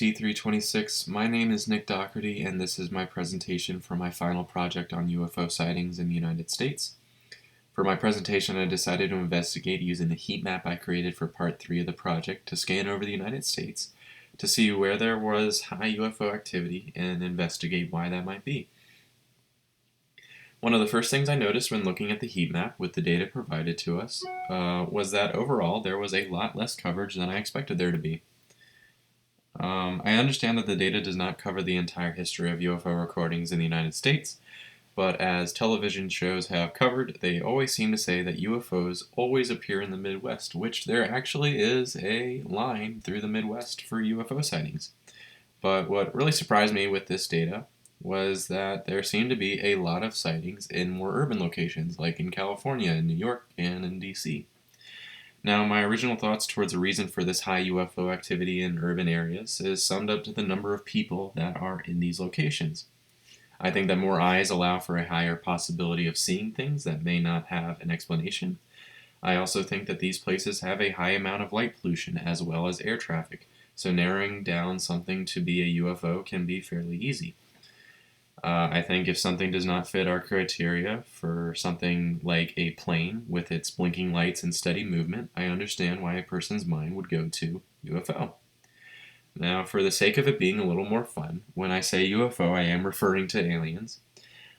INST 326. My name is Nick Doherty, and this is my presentation for my final project on UFO sightings in the United States. For my presentation, I decided to investigate using the heat map I created for part 3 of the project to scan over the United States to see where there was high UFO activity and investigate why that might be. One of the first things I noticed when looking at the heat map with the data provided to us was that overall there was a lot less coverage than I expected there to be. I understand that the data does not cover the entire history of UFO recordings in the United States, but as television shows have covered, they always seem to say that UFOs always appear in the Midwest, which there actually is a line through the Midwest for UFO sightings. But what really surprised me with this data was that there seemed to be a lot of sightings in more urban locations, like in California, in New York, and in DC. Now, my original thoughts towards the reason for this high UFO activity in urban areas is summed up to the number of people that are in these locations. I think that more eyes allow for a higher possibility of seeing things that may not have an explanation. I also think that these places have a high amount of light pollution as well as air traffic, so narrowing down something to be a UFO can be fairly easy. I think if something does not fit our criteria for something like a plane with its blinking lights and steady movement, I understand why a person's mind would go to UFO. Now, for the sake of it being a little more fun, when I say UFO, I am referring to aliens.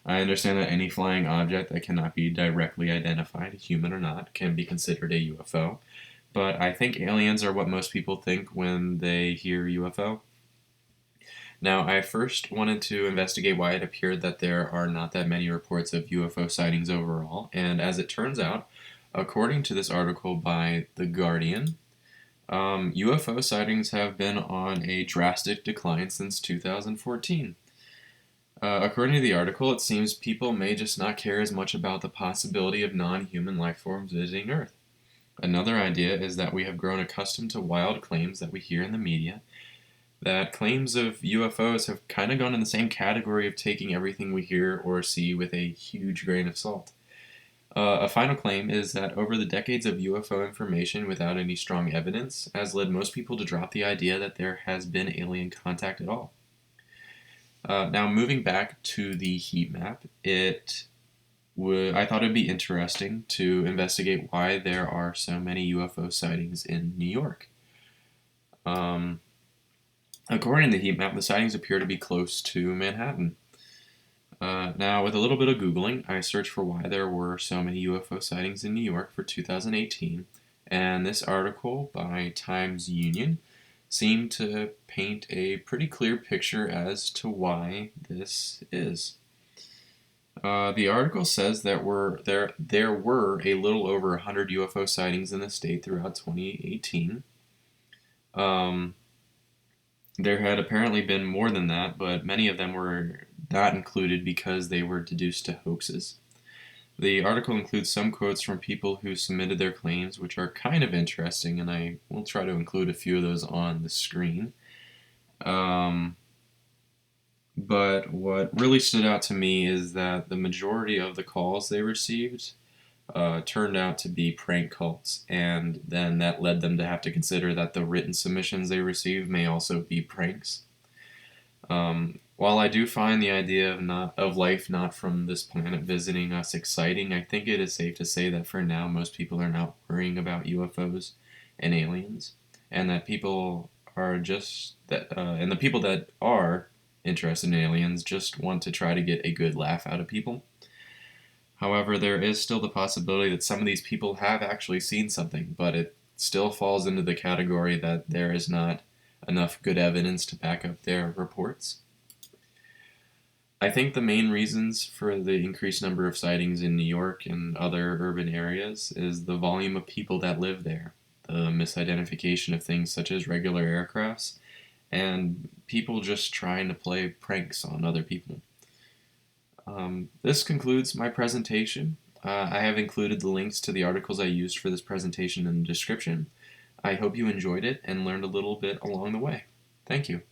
I understand that any flying object that cannot be directly identified, human or not, can be considered a UFO, but I think aliens are what most people think when they hear UFO. Now, I first wanted to investigate why it appeared that there are not that many reports of UFO sightings overall, and as it turns out, according to this article by The Guardian, UFO sightings have been on a drastic decline since 2014. According to the article, it seems people may just not care as much about the possibility of non-human life forms visiting Earth. Another idea is that we have grown accustomed to wild claims that we hear in the media, that claims of UFOs have kind of gone in the same category of taking everything we hear or see with a huge grain of salt. A final claim is that over the decades of UFO information without any strong evidence has led most people to drop the idea that there has been alien contact at all. Now, moving back to the heat map, I thought it would be interesting to investigate why there are so many UFO sightings in New York. According to the heat map, the sightings appear to be close to Manhattan. Now, with a little bit of Googling, I searched for why there were so many UFO sightings in New York for 2018, and this article by Times Union seemed to paint a pretty clear picture as to why this is. The article says that there were a little over 100 UFO sightings in the state throughout 2018. There had apparently been more than that, but many of them were not included because they were deduced to hoaxes. The article includes some quotes from people who submitted their claims, which are kind of interesting, and I will try to include a few of those on the screen. But what really stood out to me is that the majority of the calls they received turned out to be prank calls, and then that led them to have to consider that the written submissions they received may also be pranks. While I do find the idea of life not from this planet visiting us exciting, I think it is safe to say that for now most people are not worrying about UFOs and aliens, and that people are and the people that are interested in aliens just want to try to get a good laugh out of people. However, there is still the possibility that some of these people have actually seen something, but it still falls into the category that there is not enough good evidence to back up their reports. I think the main reasons for the increased number of sightings in New York and other urban areas is the volume of people that live there, the misidentification of things such as regular aircrafts, and people just trying to play pranks on other people. This concludes my presentation. I have included the links to the articles I used for this presentation in the description. I hope you enjoyed it and learned a little bit along the way. Thank you.